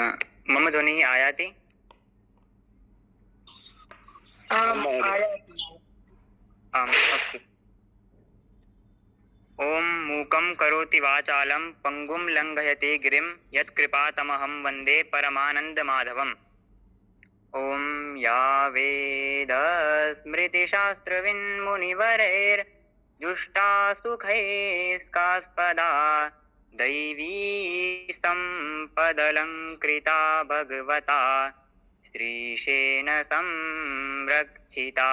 मम ध्वनिः आयाति? आम् आयाति। आम्, अस्तु। ॐ मूकं करोति वाचालं पङ्गुं लङ्घयति गिरिं यत्कृपातमहं वन्दे परमानन्दमाधवम्। ॐ या वेदस्मृतिशास्त्रविन्मुनिवरैर्जुष्टा सुखैस्कास्पदा दैवी सम्पदलङ्कृता भगवता श्रीशेन संरक्षिता।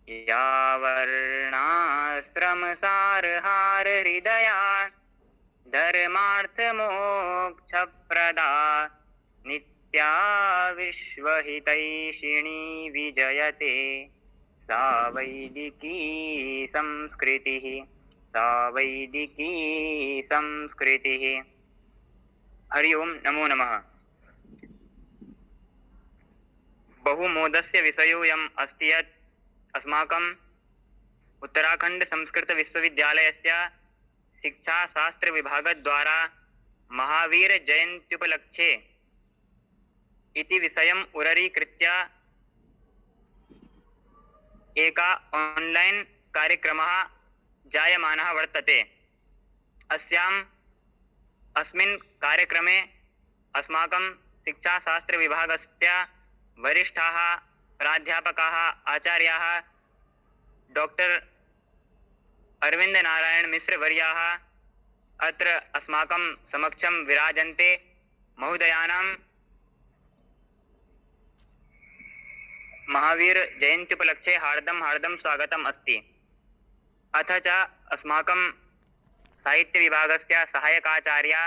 या वर्णाश्रमसारहारहृदया धर्मार्थमोक्षप्रदा नित्या विश्वहितैषिणी विजयते सा वैदिकी संस्कृतिः। हरि ओं, नमो नमः। बहुमोदस्य विषयोऽयम् अस्ति यत् अस्माकं उत्तराखण्ड संस्कृत विश्वविद्यालयस्य शिक्षाशास्त्र विभागद्वारा महावीर जयन्त्युपलक्ष्ये इति विषयम् उररीकृत्य एका ऑनलाइन कार्यक्रमः जायमानः वर्तते। अस्मिन् कार्यक्रमे अस्माकं शिक्षाशास्त्र विभागस्य वरिष्ठाः प्राध्यापकाः आचार्याः डॉक्टर अरविंद नारायण मिश्र वर्याः अत्र अस्माकं समक्षं विराजन्ते। महोदयानां महावीर जयन्त्युपलक्ष्ये हार्दं स्वागतम् अस्ति। अथ च अस्माकं साहित्य विभागस्य सहायकाचार्या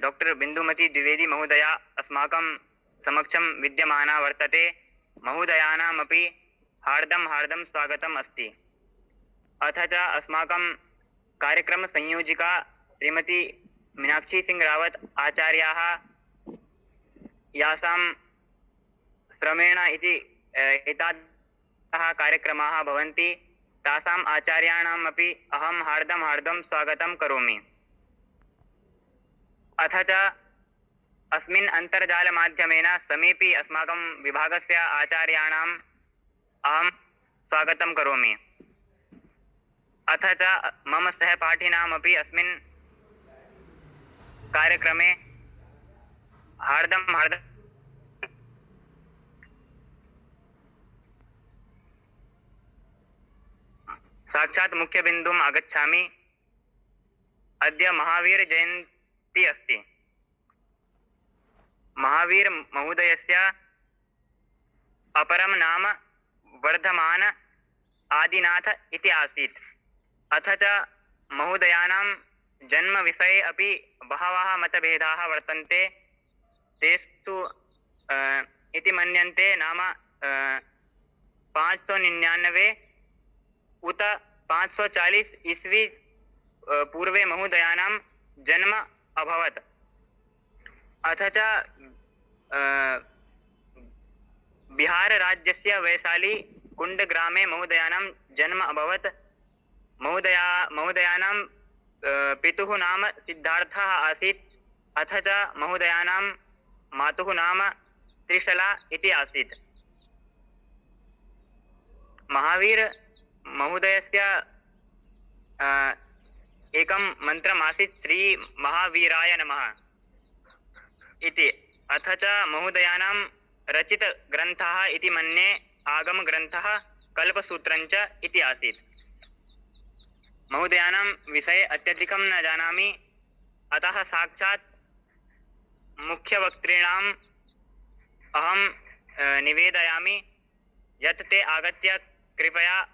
डॉक्टर बिंदुमती द्विवेदी महोदया अस्माकं समक्षं विद्यमाना वर्तते। महोदयानामपि हार्दं स्वागतम् अस्ति। अथ च अस्माकं कार्यक्रम संयोजिका श्रीमती मीनाक्षी सिंह रावत आचार्याः यासां श्रमेण इति एतादृशाः कार्यक्रमाः भवन्ति, तासाम् आचार्याणामपि अहं हार्दं स्वागतं करोमि। अथ च अस्मिन् अन्तर्जालमाध्यमेन समेपि अस्माकं विभागस्य आचार्याणाम् अहं स्वागतं करोमि। अथ च मम सहपाठिनामपि अस्मिन् कार्यक्रमे हार्दं साक्षात् मुख्यबिन्दुम् आगच्छामि। अद्य महावीर जयन्ती अस्ति। महावीर महोदयस्य अपरं नाम वर्धमान आदिनाथ इति आसीत्। अथ च महोदयानां जन्मविषये अपि बहवः मतभेदाः वर्तन्ते। तेषु इति मन्यन्ते नाम 599 उत 540 ईस्वी पूर्वे महोदयानां जन्म अभवत्। अथ च बिहार राज्यस्य वैशाली कुंड ग्रामे महोदयानां जन्म अभवत्। महोदयानां पितुः नाम सिद्धार्थः आसीत्। अथ च महोदयानां मातुः नाम त्रिशला इति आसीत्। महावीर महोदयस्य एकं मन्त्रमासीत् श्री महावीराय नमः इति। अथ च महोदयानां रचित ग्रन्थः इति मन्ये आगम ग्रन्थः कल्पसूत्रञ्च इति आसीत्। महोदयानां विषये अत्यधिकं न जानामि, अतः साक्षात् मुख्यवक्तॄणाम् अहं निवेदयामि यत् ते आगत्य कृपया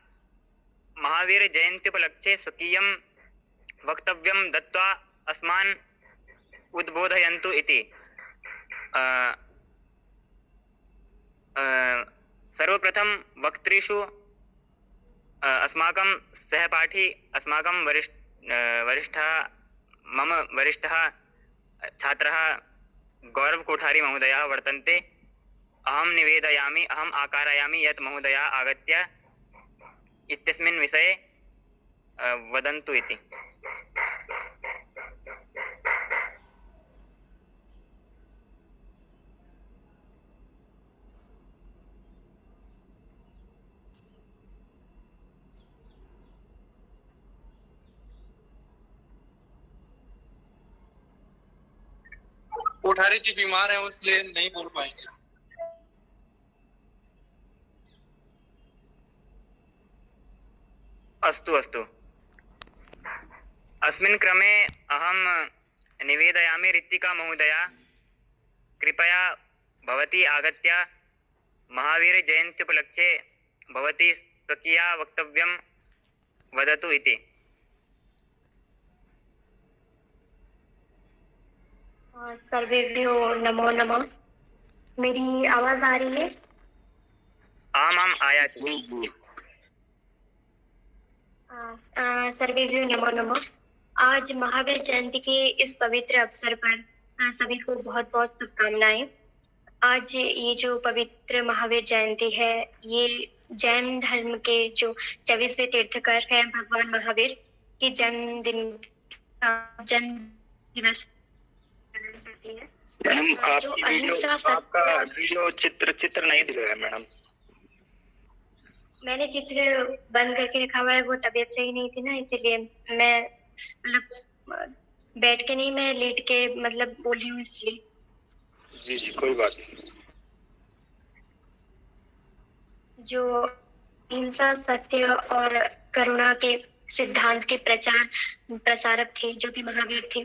महावीर जयन्त्युपलक्ष्ये स्वकीयं वक्तव्यं दत्त्वा अस्मान् उद्बोधयन्तु इति। सर्वप्रथम वक्तृषु अस्माकं सहपाठी, अस्माकं मम वरिष्ठः छात्रः गौरव कोठारी महोदयः वर्तन्ते। अहं निवेदयामि, अहम् आकारयामि यत् महोदयः आगत्य इत्यस्मिन् विषये वदन्तु इति। कोठारी जी बीमार हैं इसलिए नहीं बोल पाएंगे। अस्तु अस्तु। अस्मिन् क्रमे अहं निवेदयामि ऋत्विका महोदया, कृपया भवती आगत्य महावीरजयन्त्युपलक्ष्ये भवती स्वकीया वक्तव्यं वदतु इति। सर्वेभ्यो नमो नमः। मेरी आवाज आ रही है? आम् आयाति। सर्वेभ्यो नमो नमः। आज महावीर जयंती के इस पवित्र अवसर पर सभी को बहुत बहुत शुभकामनाएं। आज ये जो पवित्र महावीर जयंती है, ये जैन धर्म के जो 24वें तीर्थकर हैं भगवान महावीर के जन्मदिन जन्म दिवस जाती है। मैडम जो आपकी वीडियो, अहिंसा आपका वीडियो चित्र नहीं दिख रहा है मैडम। मैंने चित्र बंद करके रखा हुआ है, वो तबीयत सही नहीं थी ना, इसीलिए मैं मतलब बैठ के नहीं, मैं लेट के मतलब बोल रही हूँ इसलिए। जी जी कोई बात नहीं। जो हिंसा, सत्य और करुणा के सिद्धांत के प्रसारक थे, जो कि महावीर थे।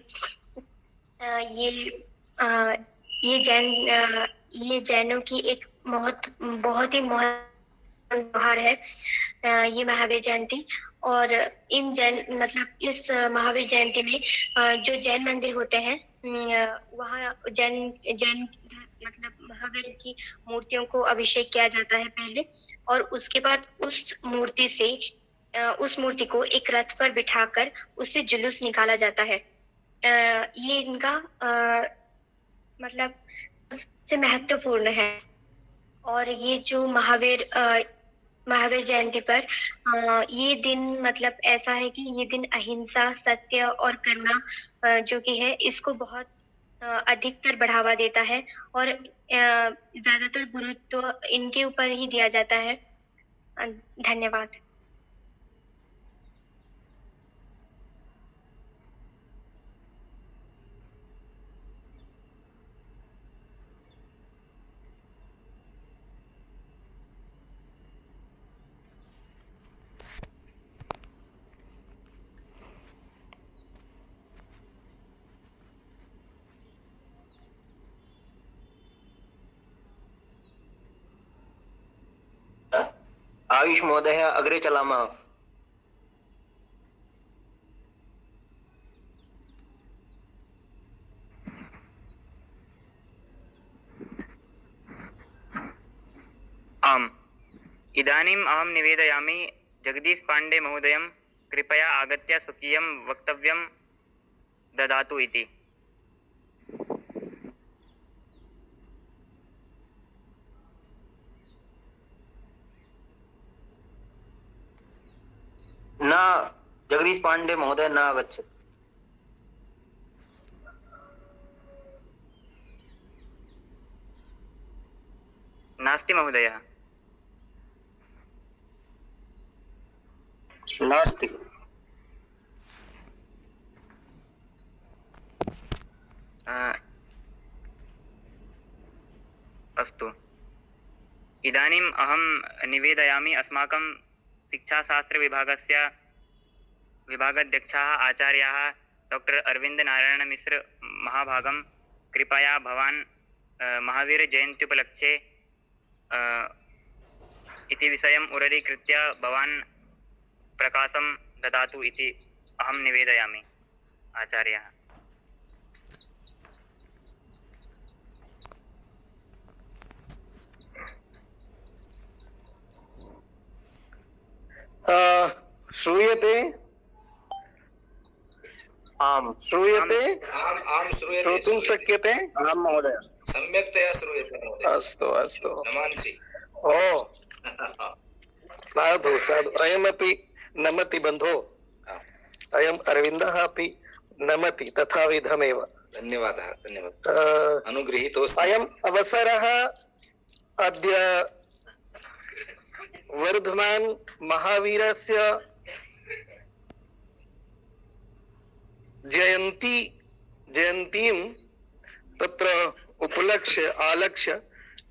ये जैनों की एक बहुत ही त्योहार है ये महावीर जयंती। और इन जैन मतलब इस महावीर जयंती में जो जैन मंदिर होते हैं, वहाँ जैन मतलब महावीर की मूर्तियों को अभिषेक किया जाता है पहले, और उसके बाद उस मूर्ति को एक रथ पर बिठाकर उससे जुलूस निकाला जाता है। ये इनका मतलब सबसे महत्वपूर्ण है। और ये जो महावीर जयंती पर ये दिन मतलब ऐसा है कि ये दिन अहिंसा, सत्य और करुणा जो कि है, इसको बहुत अधिकतर बढ़ावा देता है, और ज्यादातर गुरुत्व तो इनके ऊपर ही दिया जाता है। धन्यवाद। आयुष महोदय अग्रे चलामः। आम्, इदानीम् अहं निवेदयामि जगदीश पांडे महोदयं कृपया आगत्य स्वकीयं वक्तव्यं ददातु इति। न जगदीश पांडे महोदय न आगच्छति। नास्ति महोदय। नास्ति। अस्तु, इदानीम् अहं निवेदयामि अस्माकं शिक्षाशास्त्रविभागस्य विभागाध्यक्षाः आचार्याः डॉक्टर अरविंद नारायण मिश्र महाभागं कृपया भवान् महावीर जयन्त्युपलक्ष्ये इति विषयम् उररीकृत्य भवान् प्रकाशं ददातु इति अहं निवेदयामि आचार्याः। श्रूयते? आम् श्रूयते? आम् श्रूयते। श्रोतुं शक्यते? आम् महोदय। सम्यक्तया श्रूयते महोदय। अस्तु अस्तु। नमांसि। ओ साधु साधु। अयमपि नमति बन्धो। अयम् अरविन्दः अपि नमति तथाविधमेव। धन्यवादः धन्यवादः। अनुगृहीतोऽस्ति। अयम् अवसरः अद्य वर्धमान महावीरस्य जयन्तीं तत्र उपलक्ष्य आलक्ष्य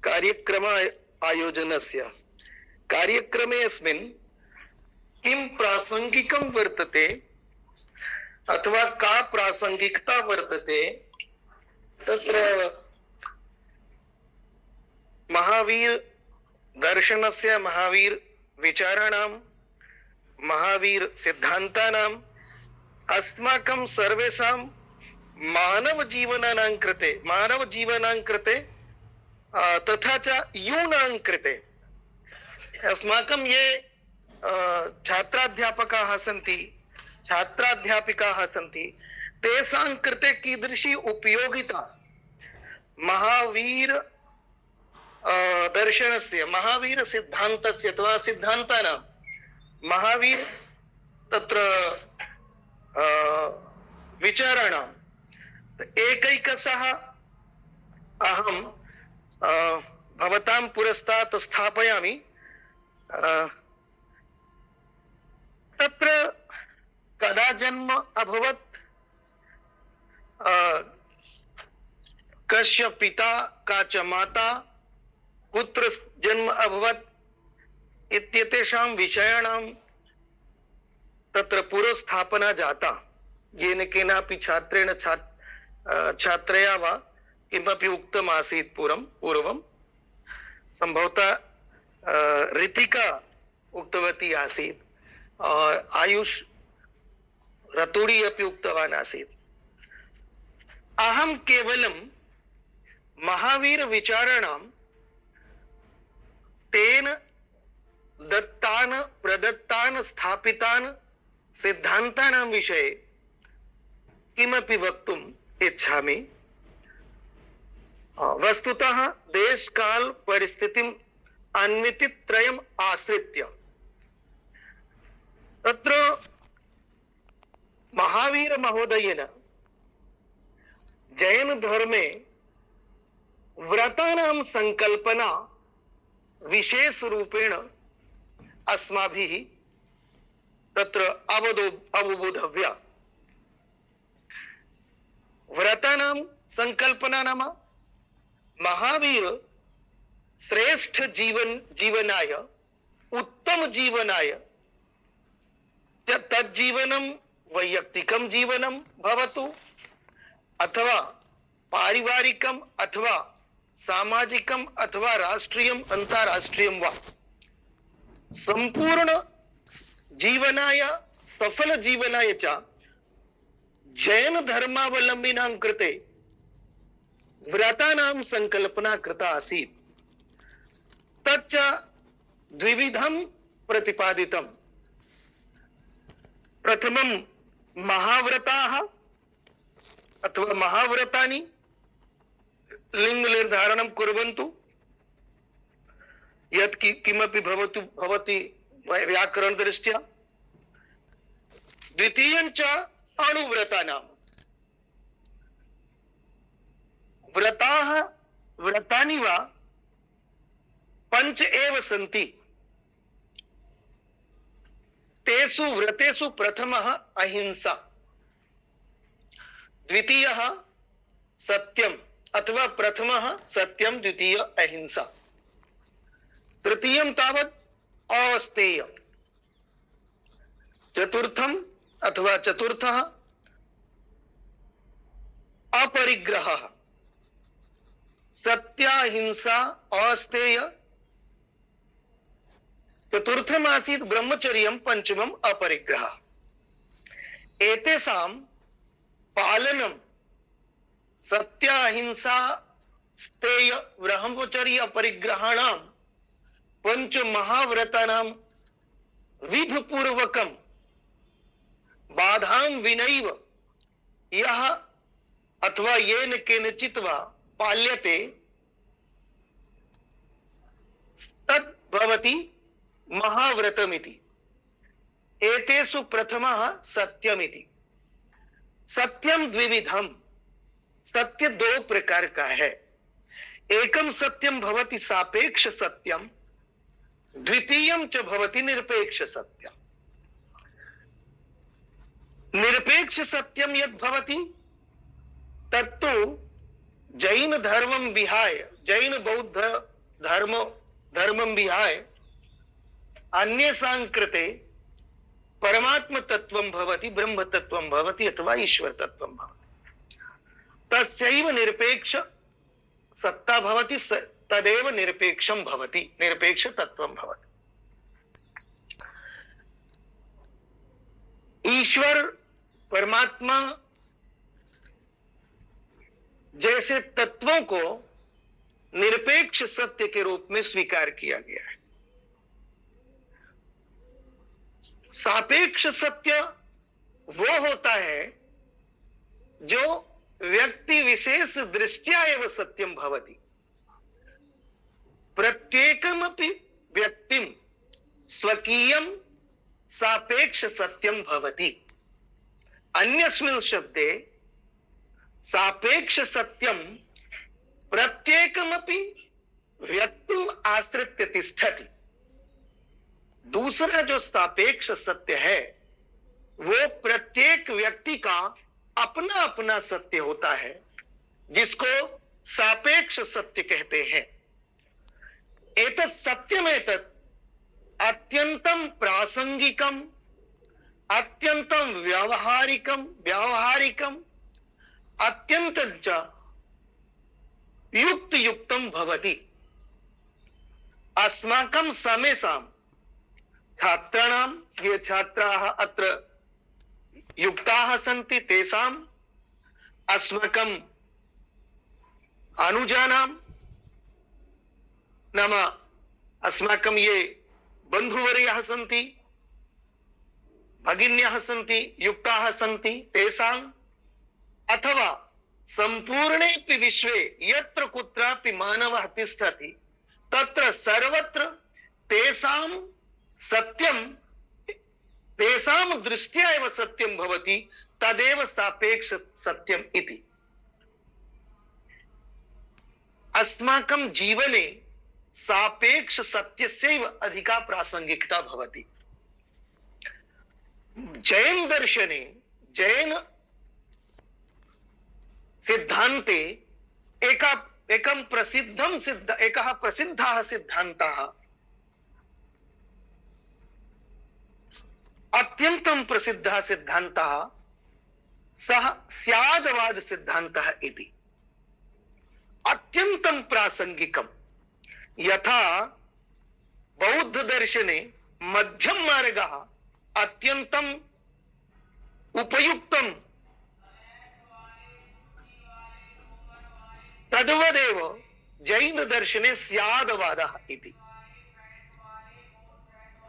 कार्यक्रम आयोजनस्य कार्यक्रमे अस्मिन् किं प्रासंगिकं वर्तते अथवा का प्रासंगिकता वर्तते तत्र महावीर दर्शनस्य महावीर विचाराणां महावीर सिद्धान्तानाम् अस्माकं सर्वेषां मानव जीवनानां कृते तथा च यूनां कृते अस्माकं ये छात्राध्यापकाः सन्ति छात्राध्यापिकाः सन्ति तेषां कृते कीदृशी उपयोगिता महावीर दर्शनस्य महावीर सिद्धान्तस्य अथवा सिद्धान्तानां महावीर तत्र विचाराणां एकैकशः अहं भवतां पुरस्तात् स्थापयामि। तत्र कदा जन्म अभवत्, कस्य पिता का च माता, कुत्र जन्म अभवत् इत्येतेषां विषयाणां तत्र पुरस्थापना जाता। येन केनापि छात्रेण छात्रया वा किमपि उक्तम् आसीत् पूर्वं संभवतः ऋतिका उक्तवती आसीत्, आयुष रतुड़ी अपि उक्तवान् आसीत्। अहं केवलं महावीर विचाराणां तेन दत्तान् प्रदत्तान् स्थापितान् सिद्धान्तानां विषये किमपि वक्तुम् इच्छामि। वस्तुतः देश काल परिस्थितिम् अन्वितित्रयम् आश्रित्य तत्र महावीर महोदयेन जैन धर्मे व्रतानां संकल्पना विशेष रूपेण अस्माभिः तत्र अवबोधव्या। व्रतानां संकल्पना नाम महावीर श्रेष्ठ जीवनाय उत्तम जीवनाय तज्जीवनं वैयक्तिकं जीवनं भवतु अथवा पारिवारिकम् अथवा सामाजिकम् अथवा राष्ट्रीयम् अन्ताराष्ट्रीयं वा संपूर्ण जीवनाय सफल जीवनाय च जैन धर्मावलंबिनां कृते व्रतानां संकल्पना कृता आसीत्। तच्च द्विविधं प्रतिपादितम्। प्रथमं महाव्रताः अथवा महाव्रतानि लिंग निर्धारणं कुर्वन्तु, यत् किमपि भवति व्याकरण दृष्ट्या। द्वितीयं च अणुव्रतानां। व्रतानि वा पंच एव सन्ति। तेषु व्रतेषु प्रथमः अहिंसा, द्वितीयः सत्यम् अथवा प्रथमः सत्यं, द्वितीय अहिंसा, तृतीयं तावत् अस्तेय, चतुर्थम् अथवा चतुर्थः अपरिग्रहः, सत्याहिंसा अस्तेय, चतुर्थम आसीत् ब्रह्मचर्यं, पंचमम् अपरिग्रहः। एतेषां पालनं सत्याहिंसा स्तेय ब्रह्मचर्य अपरिग्रहाणां पंच महाव्रतानां विधिपूर्वकं बाधां विनैव यः अथवा येन केनचित् वा पाल्यते तत् भवति महाव्रतमिति। एतेषु प्रथमः सत्यमिति। सत्यम द्विविधम, सत्य दो प्रकार का है। एकम सत्यम भवति सापेक्ष सत्यम, द्वितीयम च भवति निरपेक्ष सत्यम। निरपेक्ष सत्यम यद् भवति तत्तु जैन धर्मं विहाय, जैन बौद्ध धर्मं विहाय अन्येषां कृते परमात्म तत्वं भवति, ब्रह्म तत्वं भवति अथवा ईश्वर तत्वं भवति। तस्यैव निरपेक्ष सत्ता भवति, तदेव निरपेक्षं भवति, निरपेक्ष तत्वं भवति। ईश्वर परमात्मा जैसे तत्वों को निरपेक्ष सत्य के रूप में स्वीकार किया गया है। सापेक्ष सत्य वो होता है जो व्यक्ति विशेष दृष्टिया एव सत्यम भवति। प्रत्येकमपि व्यक्तिं स्वकीयं सापेक्ष सत्यम भवति। अन्यस्मिन् शब्दे सापेक्ष सत्यम प्रत्येकमपि व्यक्तिम् आश्रित्य तिष्ठति। दूसरा जो सापेक्ष सत्य है वो प्रत्येक व्यक्ति का अपना अपना सत्य होता है, जिसको सापेक्ष सत्य कहते हैं। एतत् सत्यमेतत् अत्यंतं प्रासंगिकम, अत्यंतं व्यावहारिकम, अत्यंतं च युक्तम भवति। अस्माकं समेषां छात्राणां, ये छात्राः अत्र युक्ताः सन्ति, तेषाम् अस्माकम् अनुजानां, नाम अस्माकं ये बन्धुवर्याः सन्ति, भगिन्यः सन्ति, युक्ताः सन्ति, तेषाम् अथवा सम्पूर्णेऽपि विश्वे यत्र कुत्रापि मानवः तिष्ठति तत्र सर्वत्र तेषां सत्यं, तेषां दृष्ट्या एव सत्यं भवति, तदेव सापेक्ष सत्यम् इति। अस्माकं जीवने सापेक्ष सत्यस्यैव अधिका प्रासंगिकता भवति। जैन दर्शने, जैन सिद्धान्ते एकः प्रसिद्धः सिद्धान्तः, अत्यन्तं प्रसिद्धः सिद्धान्तः, सः स्यादवाद सिद्धान्तः इति। अत्यन्तं प्रासंगिकम्। यथा बौद्ध दर्शने मध्यम मार्गः अत्यन्तम् उपयुक्तम्, तद्वदेव जैन दर्शने स्यादवादः इति।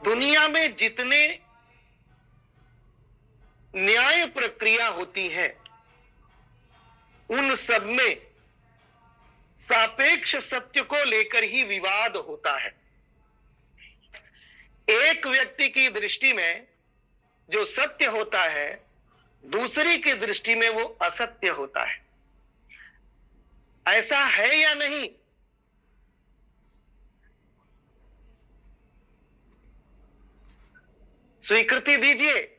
दुनिया में जितने न्याय प्रक्रिया होती है उन सब में सापेक्ष सत्य को लेकर ही विवाद होता है। एक व्यक्ति की दृष्टि में जो सत्य होता है, दूसरी की दृष्टि में वो असत्य होता है। ऐसा है या नहीं? स्वीकृति दीजिए।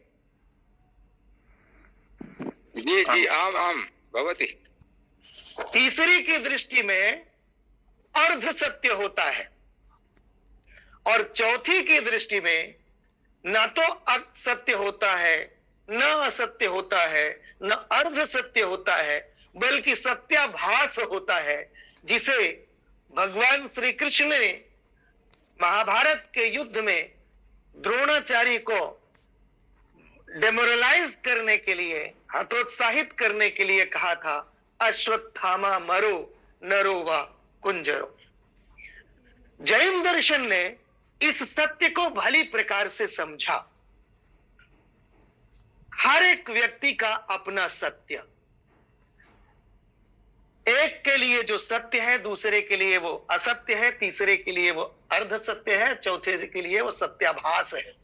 जी आम आम भवति। तीसरी की दृष्टि में अर्ध सत्य होता है और चौथी की दृष्टि में न तो सत्य होता है, न असत्य होता है, न अर्ध सत्य होता है, बल्कि सत्याभास होता है, जिसे भगवान श्री कृष्ण ने महाभारत के युद्ध में द्रोणाचार्य को डेमोरलाइज करने के लिए, हतोत्साहित करने के लिए कहा था, अश्वत्थामा मरो नरो वा कुंजरो। जैन दर्शन ने इस सत्य को भली प्रकार से समझा। हर एक व्यक्ति का अपना सत्य, एक के लिए जो सत्य है दूसरे के लिए वो असत्य है, तीसरे के लिए वो अर्ध सत्य है, चौथे के लिए वो सत्याभास है।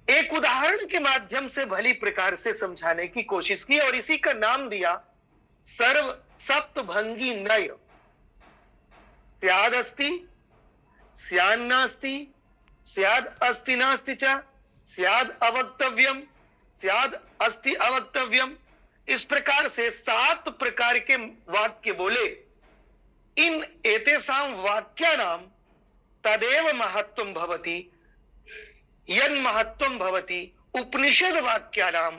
एक उदाहरण के माध्यम से भली प्रकार से समझाने की कोशिश की और इसी का नाम दिया सर्व सप्तभंगी नय। स्याद अस्ति, स्यान्नास्ति, स्याद अस्ति नास्ति च, स्याद अवक्तव्यम, स्याद अस्ति अवक्तव्यम, इस प्रकार से 7 प्रकार के वाक्य बोले। इन एतेषां वाक्यानां तदेव महत्त्वं भवति यन् महत्त्वं भवति उपनिषद वाक्यानां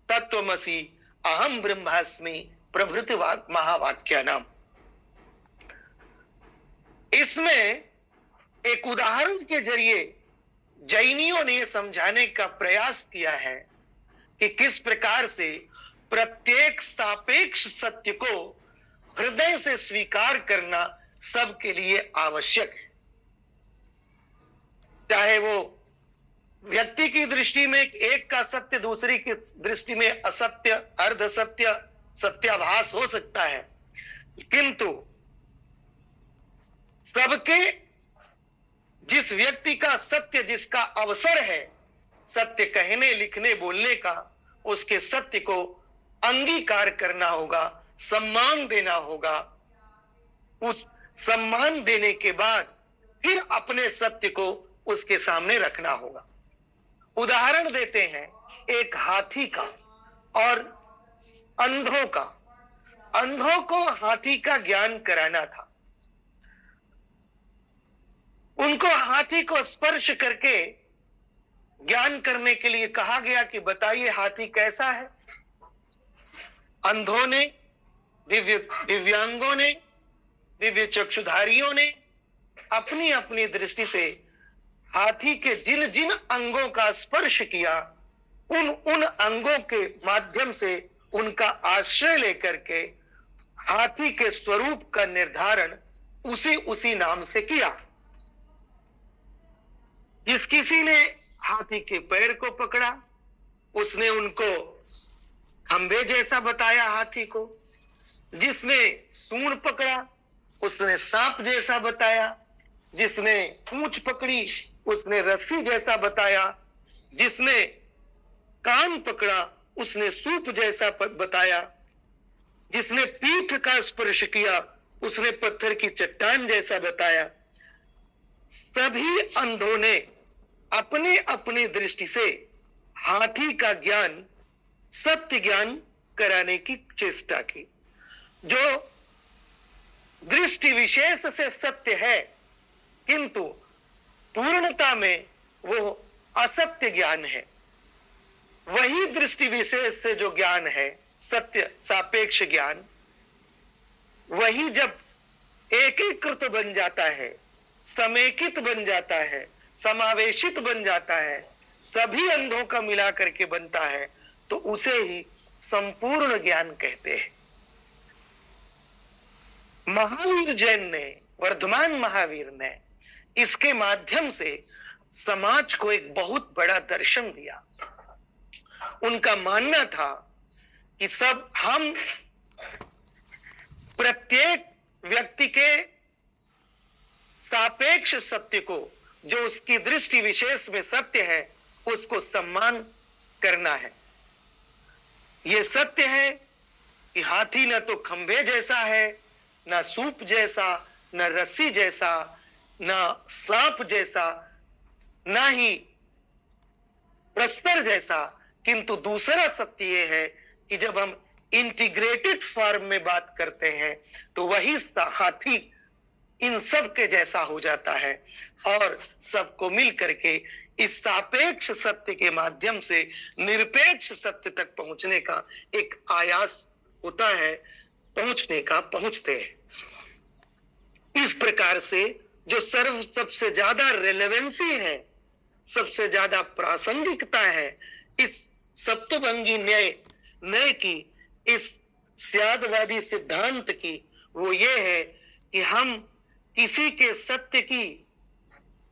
तत्त्वमसि अहम ब्रह्मास्मि प्रभृति महावाक्यानां। इसमें एक उदाहरण के जरिए जैनियों ने समझाने का प्रयास किया है कि किस प्रकार से प्रत्येक सापेक्ष सत्य को हृदय से स्वीकार करना सबके लिए आवश्यक है। चाहे वो व्यक्ति की दृष्टि में एक का सत्य दूसरी की दृष्टि में असत्य, अर्ध सत्य, सत्याभास हो सकता है, किंतु सबके जिस व्यक्ति का सत्य, जिसका अवसर है सत्य कहने, लिखने, बोलने का, उसके सत्य को अंगीकार करना होगा, सम्मान देना होगा। उस सम्मान देने के बाद फिर अपने सत्य को उसके सामने रखना होगा। उदाहरण देते हैं एक हाथी का और अंधों का। अंधों को हाथी का ज्ञान कराना था। उनको हाथी को स्पर्श करके ज्ञान करने के लिए कहा गया कि बताइए हाथी कैसा है। अंधों ने, दिव्यांगों ने, दिव्य चक्षुधारियों ने अपनी अपनी दृष्टि से हाथी के जिन जिन अंगों का स्पर्श किया, उन अंगों के माध्यम से उनका आश्रय लेकर के हाथी के स्वरूप का निर्धारण उसी नाम से किया। जिस किसी ने हाथी के पैर को पकड़ा, उसने उनको खंबे जैसा बताया हाथी को। जिसने सूंड पकड़ा, उसने सांप जैसा बताया। जिसने पूंछ पकड़ी, उसने रस्सी जैसा बताया। जिसने कान पकड़ा, उसने सूप जैसा बताया। जिसने पीठ का स्पर्श किया, उसने पत्थर की चट्टान जैसा बताया। सभी अंधों ने अपने अपनी दृष्टि से हाथी का ज्ञान, सत्य ज्ञान कराने की चेष्टा की, जो दृष्टि विशेष से सत्य है, किंतु पूर्णता में वो असत्य ज्ञान है। वही दृष्टि विशेष से जो ज्ञान है, सत्य सापेक्ष ज्ञान, वही जब एकीकृत बन जाता है, समेकित बन जाता है, समावेशित बन जाता है, सभी अंधों का मिला करके बनता है, तो उसे ही संपूर्ण ज्ञान कहते हैं। महावीर जैन ने, वर्धमान महावीर ने इसके माध्यम से समाज को एक बहुत बड़ा दर्शन दिया। उनका मानना था कि सब हम प्रत्येक व्यक्ति के सापेक्ष सत्य को, जो उसकी दृष्टि विशेष में सत्य है, उसको सम्मान करना है। ये सत्य है कि हाथी न तो खंभे जैसा है, न सूप जैसा, न रस्सी जैसा, न सांप जैसा, न ही प्रस्तर जैसा, किंतु दूसरा सत्य ये है कि जब हम इंटीग्रेटेड फॉर्म में बात करते हैं तो वही हाथी इन सब के जैसा हो जाता है और सबको मिल करके इस सापेक्ष सत्य के माध्यम से निरपेक्ष सत्य तक पहुंचने का एक आयास होता है, पहुंचते हैं। इस प्रकार से जो सबसे ज्यादा रेलेवेंसी है, सबसे ज्यादा प्रासंगिकता है इस सप्तभंगी न्याय की, इस स्यादवादी सिद्धांत की, वो ये है कि हम किसी के सत्य की,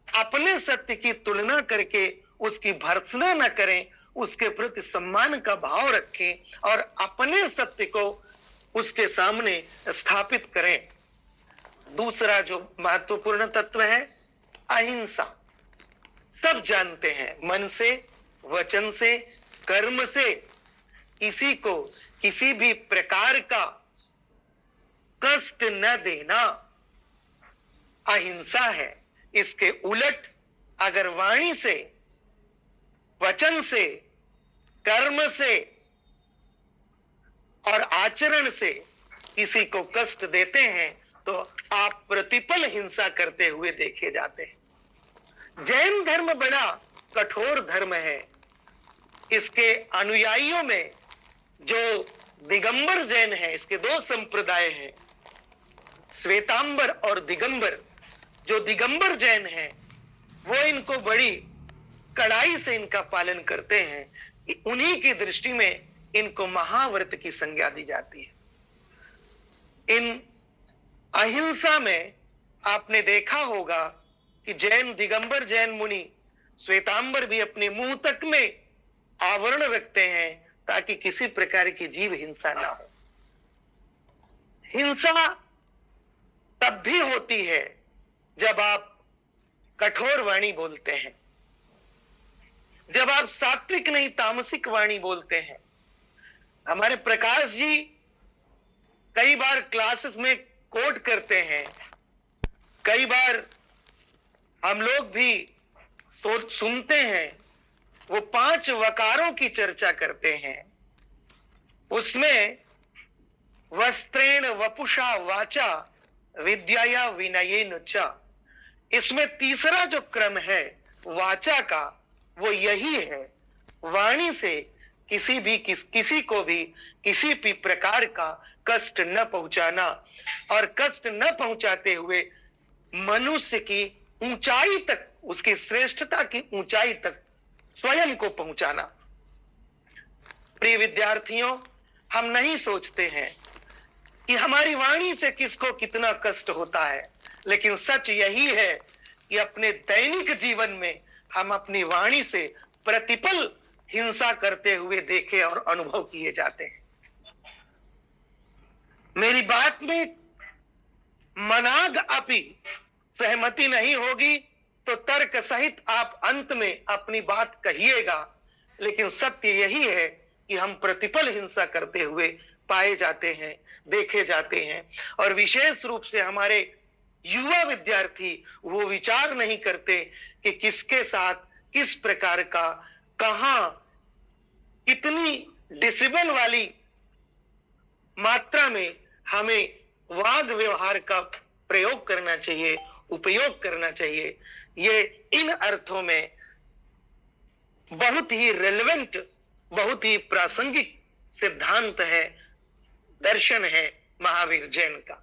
अपने सत्य की तुलना करके उसकी भर्त्सना न करें, उसके प्रति सम्मान का भाव रखें और अपने सत्य को उसके सामने स्थापित करें। दूसरा जो महत्वपूर्ण तत्व है अहिंसा। सब जानते हैं, मन से, वचन से, कर्म से किसी को किसी भी प्रकार का कष्ट न देना अहिंसा है। इसके उलट अगर वाणी से, वचन से, कर्म से और आचरण से किसी को कष्ट देते हैं तो आप प्रतिपल हिंसा करते हुए देखे जाते हैं। जैन धर्म बड़ा कठोर धर्म है। इसके अनुयायियों में जो दिगंबर जैन है, इसके दो संप्रदाय हैं, श्वेतांबर और दिगंबर। जो दिगंबर जैन है वो इनको बड़ी कड़ाई से इनका पालन करते हैं। उन्हीं की दृष्टि में इनको महाव्रत की संज्ञा दी जाती है। इन अहिंसा में आपने देखा होगा कि जैन दिगंबर जैन मुनि श्वेतांबर भी अपने मुंह तक में आवरण रखते हैं ताकि किसी प्रकार की जीव हिंसा ना हो। हिंसा तब भी होती है जब आप कठोर वाणी बोलते हैं, जब आप सात्विक नहीं तामसिक वाणी बोलते हैं। हमारे प्रकाश जी कई बार क्लासेस में कोट करते हैं, कई बार हम लोग भी सुनते हैं। वो 5 वकारों की चर्चा करते हैं। उसमें वस्त्रेण वपुषा वाचा विद्याया विनयेन च, इसमें तीसरा जो क्रम है वाचा का वो यही है, वाणी से किसी को भी किसी भी प्रकार का कष्ट न पहुंचाना और कष्ट न पहुंचाते हुए मनुष्य की ऊंचाई तक, उसकी श्रेष्ठता की ऊंचाई तक स्वयं को पहुंचाना। प्रिय विद्यार्थियों, हम नहीं सोचते हैं कि हमारी वाणी से किसको कितना कष्ट होता है, लेकिन सच यही है कि अपने दैनिक जीवन में हम अपनी वाणी से प्रतिपल हिंसा करते हुए देखे और अनुभव किए जाते हैं। मेरी बात में मनाग अपि सहमति नहीं होगी तो तर्क सहित आप अंत में अपनी बात कहिएगा, लेकिन सत्य यही है कि हम प्रतिपल हिंसा करते हुए पाए जाते हैं, देखे जाते हैं। और विशेष रूप से हमारे युवा विद्यार्थी वो विचार नहीं करते कि किसके साथ किस प्रकार का, कहां, कितनी डेसिबल वाली मात्रा में हमें वाद व्यवहार का प्रयोग करना चाहिए, उपयोग करना चाहिए। ये इन अर्थों में बहुत ही रेलेवेंट, बहुत ही प्रासंगिक सिद्धांत है, दर्शन है महावीर जैन का।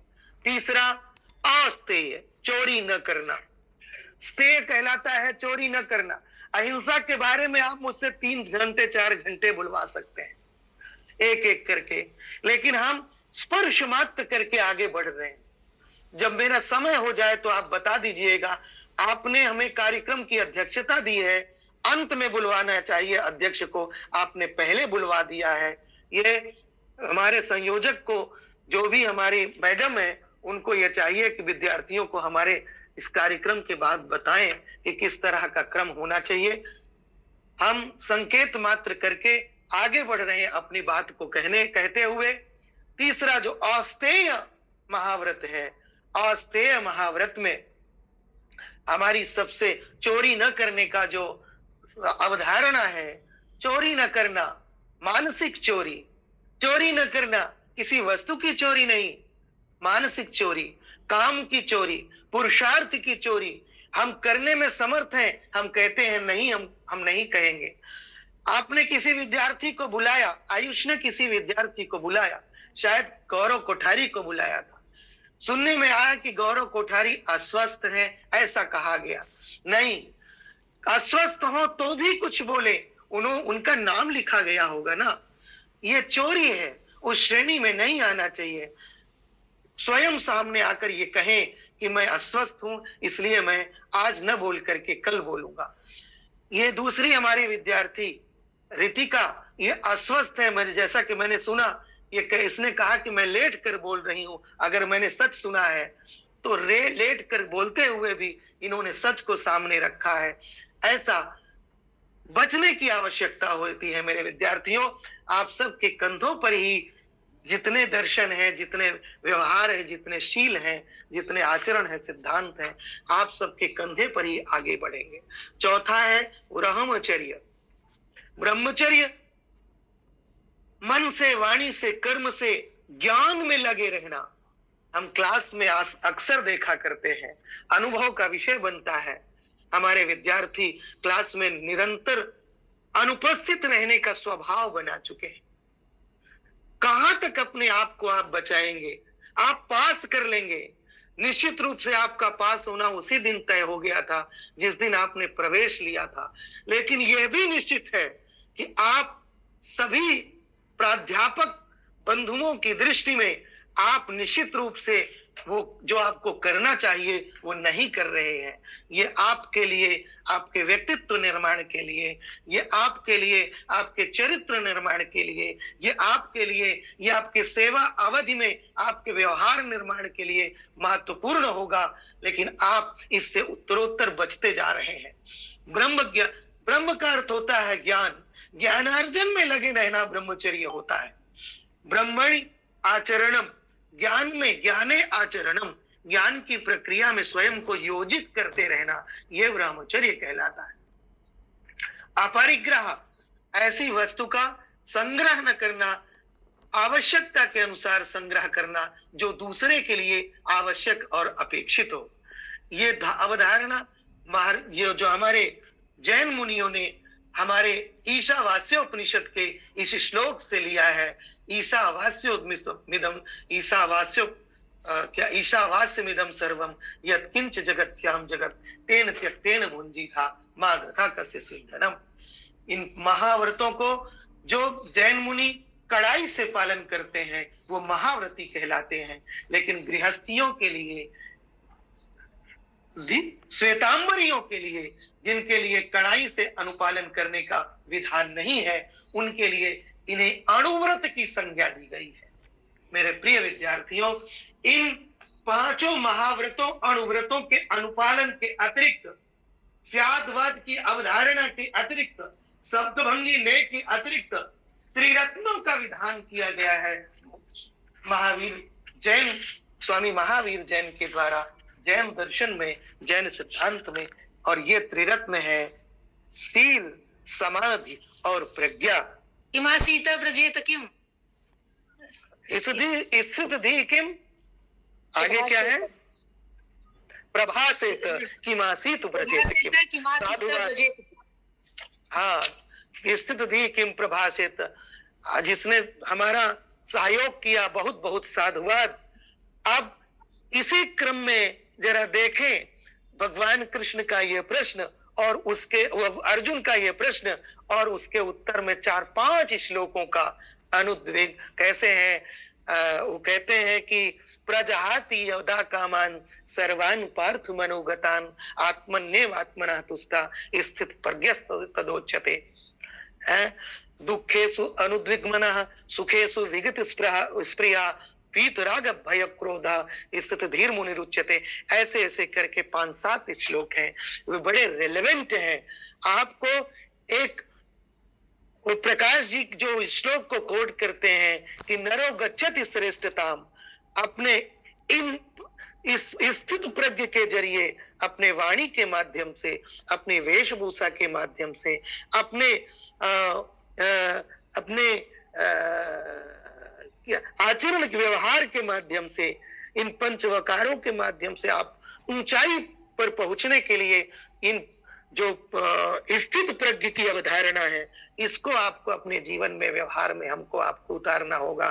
तीसरा, अस्तेय, चोरी न करना। स्तेय कहलाता है चोरी न करना। अहिंसा के बारे में आप मुझसे 3 घंटे 4 घंटे बुलवा सकते हैं एक एक करके, लेकिन हम स्पर्श मात्र करके आगे बढ़ रहे हैं। जब मेरा समय हो जाए तो आप बता दीजिएगा। आपने हमें कार्यक्रम की अध्यक्षता दी है, अंत में बुलवाना चाहिए अध्यक्ष को, आपने पहले बुलवा दिया है। ये हमारे संयोजक को, जो भी हमारी मैडम है, उनको ये चाहिए कि विद्यार्थियों को हमारे इस कार्यक्रम के बाद बताएं कि किस तरह का क्रम होना चाहिए। हम संकेत मात्र करके आगे बढ़ रहे हैं अपनी बात को कहते हुए। तीसरा जो अस्तेय महाव्रत है, अस्तेय महाव्रत में हमारी सबसे चोरी न करने का जो अवधारणा है, चोरी न करना, मानसिक चोरी, चोरी न करना, किसी वस्तु की चोरी नहीं, मानसिक चोरी, काम की चोरी, पुरुषार्थ की चोरी हम करने में समर्थ हैं, हम कहते हैं नहीं, हम नहीं कहेंगे। आपने किसी विद्यार्थी को बुलाया, आयुष ने किसी विद्यार्थी को बुलाया, शायद गौरव कोठारी को बुलाया था। सुनने में आया कि गौरव कोठारी अस्वस्थ है, ऐसा कहा गया। नहीं, अस्वस्थ हो तो भी कुछ बोले, उनका नाम लिखा गया होगा ना। ये चोरी है, उस श्रेणी में नहीं आना चाहिए। स्वयं सामने आकर ये कहें कि मैं अस्वस्थ हूं, इसलिए मैं आज न बोल करके कल बोलूंगा। ये दूसरी हमारी विद्यार्थी रितिका, ये अस्वस्थ है, जैसा कि मैंने सुना, इसने कहा कि मैं लेट कर बोल रही हूं। अगर मैंने सच सुना है तो लेट कर बोलते हुए भी इन्होंने सच को सामने रखा है। ऐसा बचने की आवश्यकता होती है मेरे विद्यार्थियों। आप सबके कंधों पर ही जितने दर्शन हैं, जितने व्यवहार है, जितने शील हैं, जितने आचरण है, सिद्धांत हैं, आप सबके कंधे पर ही आगे बढ़ेंगे। चौथा है ब्रह्मचर्य। ब्रह्मचर्य मन से, वाणी से, कर्म से ज्ञान में लगे रहना हम क्लास में अक्सर देखा करते हैं, अनुभव का विषय बनता है। हमारे विद्यार्थी क्लास में निरंतर अनुपस्थित रहने का स्वभाव बना चुके हैं। कहां तक अपने आप को आप बचाएंगे? आप पास कर लेंगे, निश्चित रूप से आपका पास होना उसी दिन तय हो गया था जिस दिन आपने प्रवेश लिया था। लेकिन यह भी निश्चित है कि आप सभी प्राध्यापक बंधुओं की दृष्टि में आप निश्चित रूप से वो जो आपको करना चाहिए वो नहीं कर रहे हैं। ये आपके लिए, आपके व्यक्तित्व निर्माण के लिए, ये आपके लिए, आपके चरित्र निर्माण के लिए, ये आपके लिए, ये आपके सेवा अवधि में आपके व्यवहार निर्माण के लिए महत्वपूर्ण होगा। लेकिन आप इससे उत्तरोत्तर बचते जा रहे हैं। ब्रह्म का अर्थ होता है ज्ञान। ज्ञानार्जन में लगे रहना ब्रह्मचर्य होता है। ब्रह्मणि आचरणम, ज्ञान में, ज्ञाने आचरणम, ज्ञान की प्रक्रिया में स्वयं को योजित करते रहना, यह ब्रह्मचर्य कहलाता है। अपरिग्रह, ऐसी वस्तु का संग्रह न करना, आवश्यकता के अनुसार संग्रह करना जो दूसरे के लिए आवश्यक और अपेक्षित हो। ये अवधारणा ये जो हमारे जैन मुनियों ने हमारे ईशावास्योपनिषद के इस श्लोक से लिया है। ईशावास्योमिदम, ईशावास्यमिदम सर्वम यत्किंच जगत्याम जगत तेन त्यक्तेन भुंजीथा मा ग्रथा कस्य सिद्धनम। इन महाव्रतों को जो जैन मुनि कड़ाई से पालन करते हैं वो महाव्रती कहलाते हैं। लेकिन गृहस्थियों के लिए, श्वेतांबरियों के लिए, जिनके लिए कड़ाई से अनुपालन करने का विधान नहीं है, उनके लिए इन्हें अणुव्रत की संज्ञा दी गई है। मेरे प्रिय विद्यार्थियों, इन पांचों महाव्रतों, अणुव्रतों के अनुपालन के अतिरिक्त, स्यादवाद की अवधारणा के अतिरिक्त, शब्दभंगी ने के अतिरिक्त त्रिरत्नों का विधान किया गया है महावीर जैन, स्वामी महावीर जैन के द्वारा जैन दर्शन में, जैन सिद्धांत में। और ये त्रिरत्न है शील, समाधि और प्रज्ञा। किमासीत व्रजेत किम, स्थित धी किम, आगे क्या है? प्रभासेत किमासीत व्रजेत किम, साधुवाद। हाँ, स्थित धी किम प्रभासेत, जिसने हमारा सहयोग किया, बहुत बहुत साधुवाद। अब इसी क्रम में जरा देखें भगवान कृष्ण का यह प्रश्न और उसके अर्जुन का यह प्रश्न और उसके उत्तर में 4-5 श्लोकों का अनुद्वेग कैसे है। वो कहते हैं कि प्रजहाति यदा कामान सर्वान पार्थ मनोगतान आत्मन्येव आत्मना तुष्टा स्थित प्रज्ञस्त तदोच्यते। दुखेषु अनुद्विग्मनः सुखेषु विगत स्पृहा पीतराग भय क्रोधा स्थित धीर मुनि रुच्यते। ऐसे ऐसे करके 5-7 श्लोक हैं, वे बड़े रेलेवेंट हैं। आपको एक प्रकाश जी जो श्लोक को कोट करते हैं कि नरो गच्छति श्रेष्ठताम, अपने इस स्थित प्रज्ञ के जरिए, अपने वाणी के माध्यम से, अपनी वेशभूषा के माध्यम से, अपने आचरण के व्यवहार के माध्यम से, इन पंचवकारों के माध्यम से आप ऊंचाई पर पहुंचने के लिए इन जो स्थित प्रज्ञ की अवधारणा है, इसको आपको अपने जीवन में, व्यवहार में हमको आपको उतारना होगा।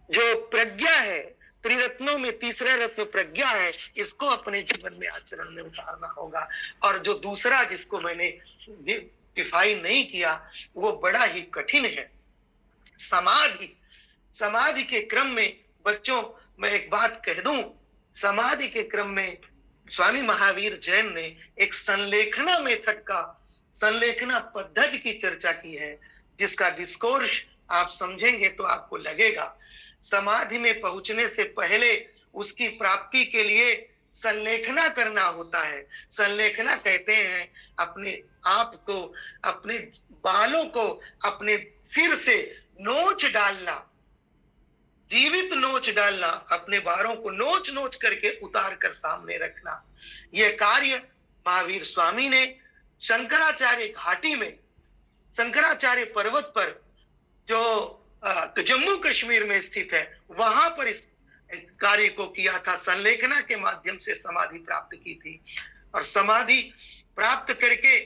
जो प्रज्ञा है, त्रिरत्नों में तीसरा रत्न प्रज्ञा है, इसको अपने जीवन में, आचरण में उतारना होगा। और जो दूसरा जिसको मैंने डिफाइन नहीं किया, वो बड़ा ही कठिन है, समाधि। समाधि के क्रम में बच्चों, मैं एक बात कह दूं, समाधि के क्रम में स्वामी महावीर जैन ने एक संलेखना मेथड का, संलेखना पद्धति की चर्चा की है, जिसका डिस्कोर्स आप समझेंगे तो आपको लगेगा समाधि में पहुंचने से पहले उसकी प्राप्ति के लिए संलेखना करना होता है। संलेखना कहते हैं अपने आप को, अपने बालों को अपने सिर से नोच डालना, जीवित नोच डालना, अपने बालों को नोच नोच करके उतार कर सामने रखना। यह कार्य महावीर स्वामी ने शंकराचार्य घाटी में, शंकराचार्य पर्वत पर जो जम्मू कश्मीर में स्थित है, वहां पर इस कार्य को किया था। संलेखना के माध्यम से समाधि प्राप्त की थी और समाधि प्राप्त करके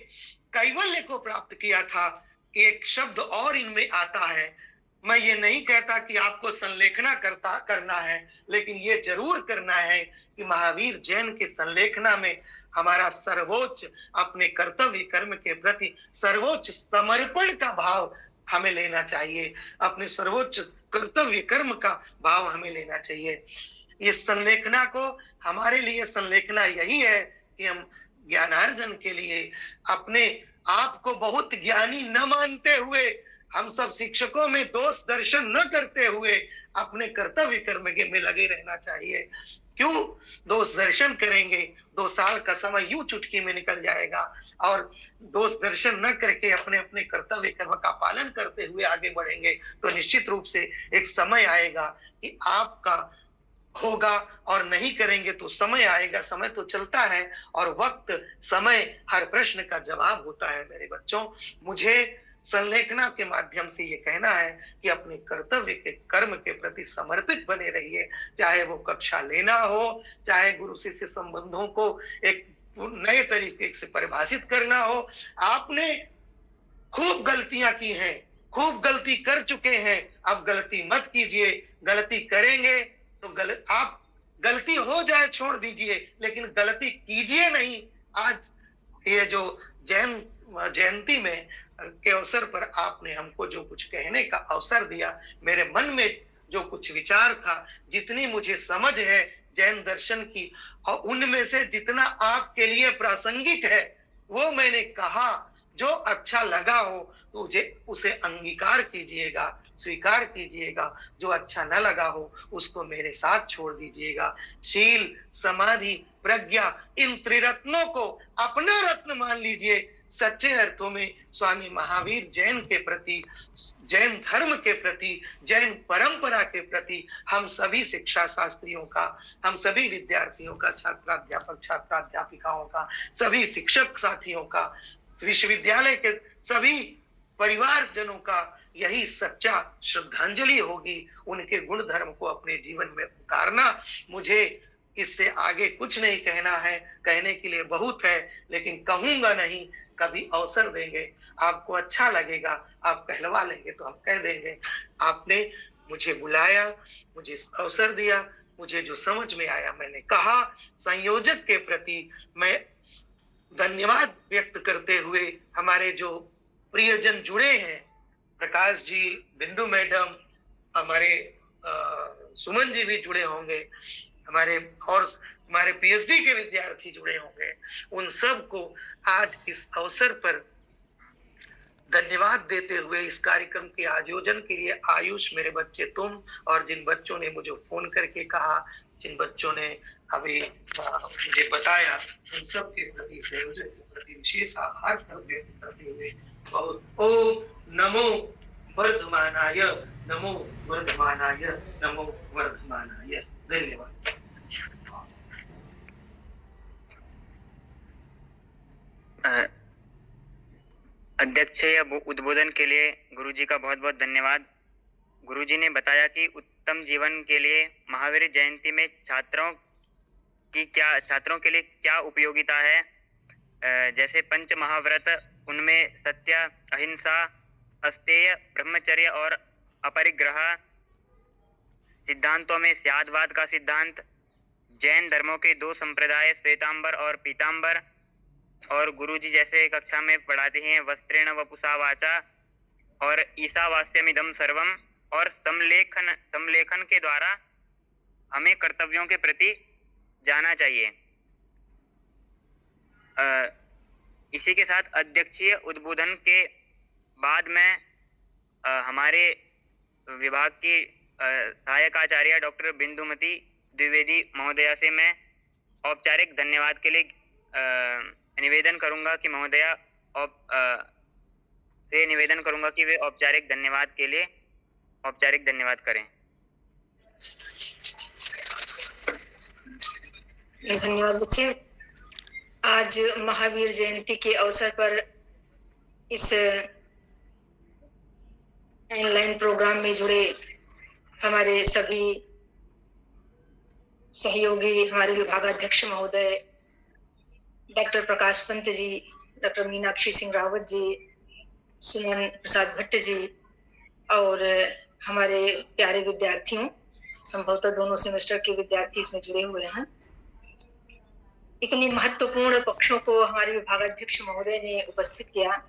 कैवल्य को प्राप्त किया था। एक शब्द और इनमें आता है, मैं ये नहीं कहता कि आपको संलेखना करना है, लेकिन ये जरूर करना है कि महावीर जैन के संलेखना में हमारा सर्वोच्च अपने कर्तव्य कर्म के प्रति सर्वोच्च समर्पण का भाव हमें लेना चाहिए, अपने सर्वोच्च कर्तव्य कर्म का भाव हमें लेना चाहिए। इस संलेखना को, हमारे लिए संलेखना यही है कि हम ज्ञानार्जन के लिए अपने आप को बहुत ज्ञानी न मानते हुए, हम सब शिक्षकों में दोष दर्शन न करते हुए अपने कर्तव्य कर्म में लगे रहना चाहिए। क्यों दोष दर्शन करेंगे? 2 साल का समय यूं चुटकी में निकल जाएगा और दोष दर्शन न करके अपने अपने कर्तव्य कर्म का पालन करते हुए आगे बढ़ेंगे तो निश्चित रूप से एक समय आएगा कि आपका होगा, और नहीं करेंगे तो समय आएगा। समय तो चलता है और वक्त, समय हर प्रश्न का जवाब होता है। मेरे बच्चों, मुझे संलेखना के माध्यम से ये कहना है कि अपने कर्तव्य के कर्म के प्रति समर्पित बने रहिए, चाहे वो कक्षा लेना हो, चाहे गुरु शिष्य संबंधों को एक नए तरीके से परिभाषित करना हो। आपने खूब गलतियां की हैं, खूब गलती कर चुके हैं, अब गलती मत कीजिए। गलती करेंगे तो आप गलती हो जाए छोड़ दीजिए, लेकिन गलती कीजिए नहीं। आज ये जो जयंती में के अवसर पर आपने हमको जो कुछ कहने का अवसर दिया, मेरे मन में जो कुछ विचार था, जितनी मुझे समझ है जैन दर्शन की, और उनमें से जितना आपके लिए प्रासंगिक है वो मैंने कहा। जो अच्छा लगा हो तो उसे अंगीकार कीजिएगा, स्वीकार कीजिएगा। जो अच्छा न लगा हो उसको मेरे साथ छोड़ दीजिएगा। शील, समाधि, प्रज्ञा, इन त्रिरत्नों को अपना रत्न मान लीजिए। सच्चे अर्थों में स्वामी महावीर जैन के प्रति, जैन धर्म के प्रति, जैन परंपरा के प्रति हम सभी शिक्षा शास्त्रियों का, हम सभी विद्यार्थियों का, छात्राध्यापक छात्राध्यापिकाओं का, सभी शिक्षक साथियों का, विश्वविद्यालय के सभी परिवार जनों का यही सच्चा श्रद्धांजलि होगी। उनके गुण धर्म को अपने जीवन में उतारना। मुझे इससे आगे कुछ नहीं कहना है, कहने के लिए बहुत है, लेकिन कहूंगा नहीं। कभी अवसर देंगे, आपको अच्छा लगेगा, आप कहलवा लेंगे तो हम कह देंगे। आपने मुझे बुलाया, मुझे अवसर दिया, मुझे जो समझ में आया मैंने कहा। संयोजक के प्रति मैं धन्यवाद व्यक्त करते हुए, हमारे जो प्रियजन जुड़े हैं, प्रकाश जी, बिंदु मैडम, हमारे सुमन जी भी जुड़े होंगे, हमारे पीएचडी के विद्यार्थी जुड़े होंगे, उन सब को आज इस अवसर पर धन्यवाद देते हुए इस कार्यक्रम के आयोजन के लिए आयुष, मेरे बच्चे, तुम और जिन बच्चों ने मुझे फोन करके कहा, जिन बच्चों ने अभी मुझे बताया, उन सब के प्रति, संयोजक के प्रति विशेष आभार व्यक्त करते हुए बहुत ओम नमो वर्धमानाय, नमो वर्धमानाय, नमो वर्धमानाय। धन्यवाद। अध्यक्षीय उद्बोधन के लिए गुरुजी का बहुत बहुत धन्यवाद। गुरुजी ने बताया कि उत्तम जीवन के लिए महावीर जयंती में छात्रों के लिए क्या उपयोगिता है। जैसे पंच महाव्रत, उनमें सत्य, अहिंसा, अस्तेय, ब्रह्मचर्य और अपरिग्रह। सिद्धांतों में स्यादवाद का सिद्धांत, जैन धर्मों के 2 संप्रदाय, श्वेतांबर और पीतांबर, और गुरुजी जैसे कक्षा में पढ़ाते हैं वस्त्रेण वपुषा वाचा और ईशावास्यमिदं सर्वम, और समलेखन के द्वारा हमें कर्तव्यों के प्रति जाना चाहिए। इसी के साथ अध्यक्षीय उद्बोधन के बाद में हमारे विभाग की सहायक आचार्य डॉक्टर बिंदुमती द्विवेदी महोदया से मैं औपचारिक धन्यवाद के लिए निवेदन करूंगा कि महोदया से निवेदन करूंगा कि वे औपचारिक धन्यवाद के लिए औपचारिक धन्यवाद करें। धन्यवाद बच्चे। आज महावीर जयंती के अवसर पर इस ऑनलाइन प्रोग्राम में जुड़े हमारे सभी सहयोगी, हमारे विभागाध्यक्ष महोदय डॉक्टर प्रकाश पंत जी, डॉक्टर मीनाक्षी सिंह रावत जी, सुमन प्रसाद भट्ट जी और हमारे प्यारे विद्यार्थियों, संभवतः दोनों सेमेस्टर के विद्यार्थी इसमें जुड़े हुए हैं। इतनी महत्वपूर्ण पक्षों को हमारे विभागाध्यक्ष महोदय ने उपस्थित किया,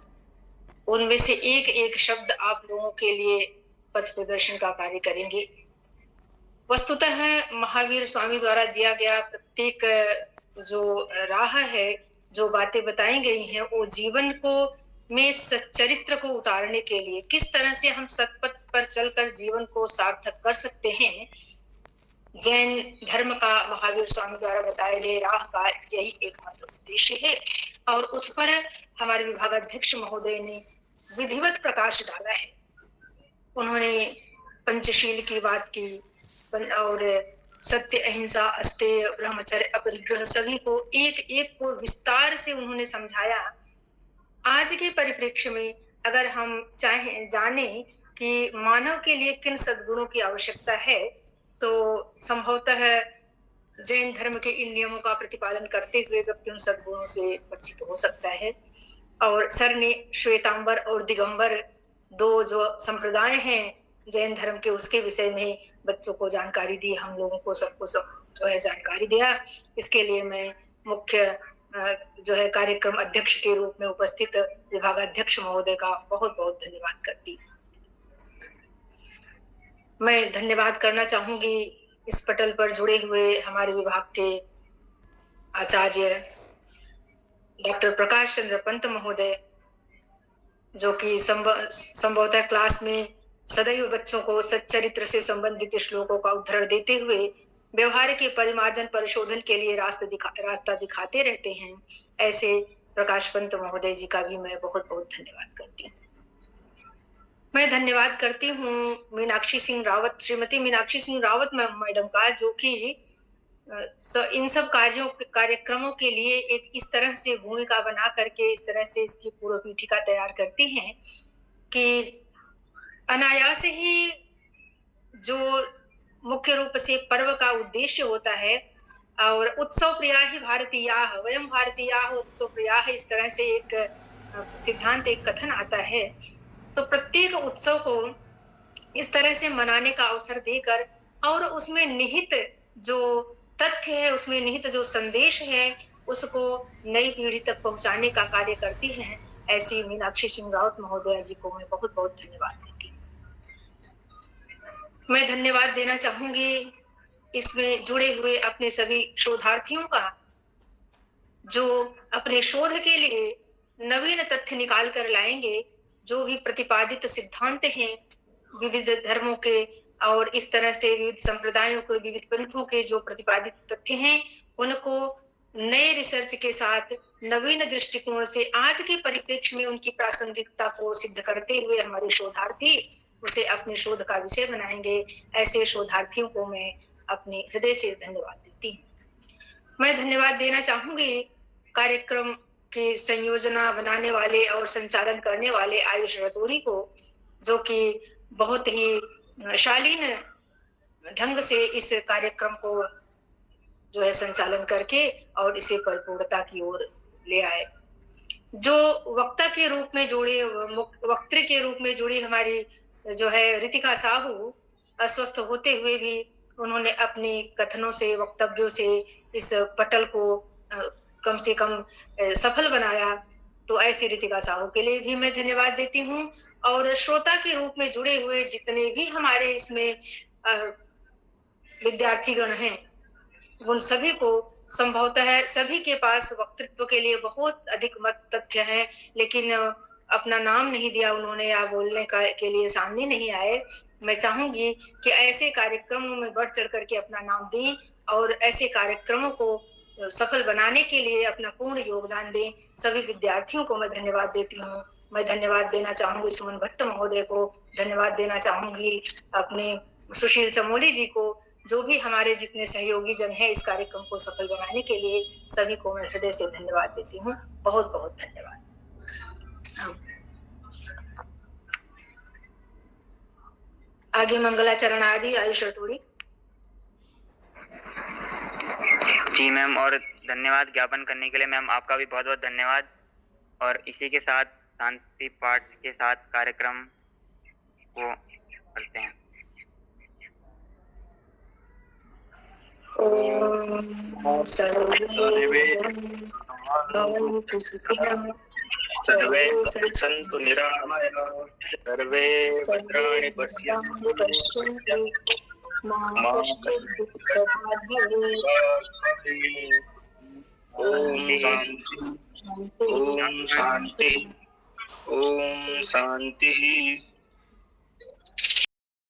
उनमें से एक एक शब्द आप लोगों के लिए पथ प्रदर्शन का कार्य करेंगे। वस्तुतः महावीर स्वामी द्वारा दिया गया प्रत्येक जो राह है, जो बातें बताई गई हैं, वो जीवन को में सच्चरित्र को उतारने के लिए, किस तरह से हम सत्पथ पर चलकर जीवन को सार्थक कर सकते हैं, जैन धर्म का महावीर स्वामी द्वारा बताए गए राह का यही एकमात्र उद्देश्य है। और उस पर हमारे विभागाध्यक्ष महोदय ने विधिवत प्रकाश डाला है। उन्होंने पंचशील की बात की और सत्य, अहिंसा, अस्तेय, ब्रह्मचर्य, अपरिग्रह सभी को एक एक को विस्तार से उन्होंने समझाया। आज के परिप्रेक्ष्य में अगर हम चाहे जाने कि मानव के लिए किन सद्गुणों की आवश्यकता है, तो संभवतः जैन धर्म के इन नियमों का प्रतिपालन करते हुए व्यक्ति उन सद्गुणों से परिचित हो सकता है। और सर ने श्वेतांबर और दिगंबर दो जो संप्रदाय हैं जैन धर्म के, उसके विषय में बच्चों को जानकारी दी, हम लोगों को सबको जो है जानकारी दिया। इसके लिए मैं मुख्य जो है कार्यक्रम अध्यक्ष के रूप में उपस्थित विभागाध्यक्ष महोदय का बहुत बहुत धन्यवाद करती। मैं धन्यवाद करना चाहूंगी इस पटल पर जुड़े हुए हमारे विभाग के आचार्य डॉक्टर प्रकाश चंद्र पंत महोदय, जो कि संभवतः क्लास में सदैव बच्चों को सच्चरित्र से संबंधित श्लोकों का उद्धरण देते हुए व्यवहार के परिमार्जन परिशोधन के लिए रास्ता दिखाते रहते हैं। ऐसे प्रकाश पंत महोदय जी का भी मैं बहुत बहुत धन्यवाद करती हूँ। मैं धन्यवाद करती हूँ मीनाक्षी सिंह रावत, श्रीमती मीनाक्षी सिंह रावत मैडम का, जो कि इन सब कार्यक्रमों के लिए एक इस तरह से भूमिका बना करके इस तरह से इसकी पूर्व पीठिका तैयार करती हैं कि अनायास ही जो मुख्य रूप से पर्व का उद्देश्य होता है, और उत्सव प्रिया ही भारतीयाः, वयम भारतीयाः उत्सव प्रियाः, इस तरह से एक सिद्धांत, एक कथन आता है। तो प्रत्येक उत्सव को इस तरह से मनाने का अवसर देकर और उसमें निहित जो तथ्य है, उसमें निहित जो संदेश है, उसको नई पीढ़ी तक पहुंचाने का कार्य करती हैं। ऐसी मीनाक्षी सिंह रावत महोदया जी को मैं बहुत बहुत धन्यवाद देती हूँ। मैं धन्यवाद देना चाहूंगी इसमें जुड़े हुए अपने सभी शोधार्थियों का, जो अपने शोध के लिए नवीन तथ्य निकाल कर लाएंगे। जो भी प्रतिपादित सिद्धांत हैं विविध धर्मों के और इस तरह से विविध संप्रदायों के, विविध पंथों के जो प्रतिपादित तथ्य हैं, उनको नए रिसर्च के साथ नवीन दृष्टिकोण से आज के परिप्रेक्ष्य में उनकी प्रासंगिकता को सिद्ध करते हुए हमारे शोधार्थी उसे अपने शोध का विषय बनाएंगे। ऐसे शोधार्थियों को मैं अपने हृदय से धन्यवाद देती हूँ। मैं धन्यवाद देना चाहूंगी कार्यक्रम के संयोजना बनाने वाले और संचालन करने वाले आयुष रतौरी को, जो कि बहुत ही शालीन ढंग से इस कार्यक्रम को जो है संचालन करके और इसे परिपूर्णता की ओर ले आए। जो वक्ता के रूप में जुड़ी, वक्तृ के रूप में जुड़ी हमारी जो है रितिका साहू, अस्वस्थ होते हुए भी उन्होंने अपने कथनों से, वक्तव्यों से इस पटल को कम से कम सफल बनाया। तो ऐसी रितिका साहू के लिए भी मैं धन्यवाद देती हूँ। और श्रोता के रूप में जुड़े हुए जितने भी हमारे इसमें विद्यार्थीगण हैं, उन सभी को संभवतः सभी के पास वक्तृत्व के लिए बहुत अधिक मत तथ्य हैं, लेकिन अपना नाम नहीं दिया उन्होंने या बोलने के लिए सामने नहीं आए। मैं चाहूंगी कि ऐसे कार्यक्रमों में बढ़ चढ़ करके अपना नाम दें और ऐसे कार्यक्रमों को सफल बनाने के लिए अपना पूर्ण योगदान दें। सभी विद्यार्थियों को मैं धन्यवाद देती हूँ। मैं धन्यवाद देना चाहूंगी सुमन भट्ट महोदय को, धन्यवाद देना चाहूंगी अपने सुशील समोली जी को, जो भी हमारे जितने सहयोगी जन हैं इस कार्यक्रम को सफल बनाने के लिए, सभी को मैं हृदय से धन्यवाद देती हूँ। बहुत बहुत धन्यवाद। आगे मंगलाचरण आदि आयुष थोड़ी। जी मैम, और धन्यवाद ज्ञापन करने के लिए मैम, आपका भी बहुत बहुत धन्यवाद। और इसी के साथ शांति पाठ के साथ कार्यक्रम को करते हैं। ओम सर्वे भवन्तु सुखिनः, सर्वे सन्तु निरामयाः, सर्वे भद्राणि पश्यन्तु, मा कश्चित् दुःखभाग् भवेत्। ओम शांति, ओम शांति।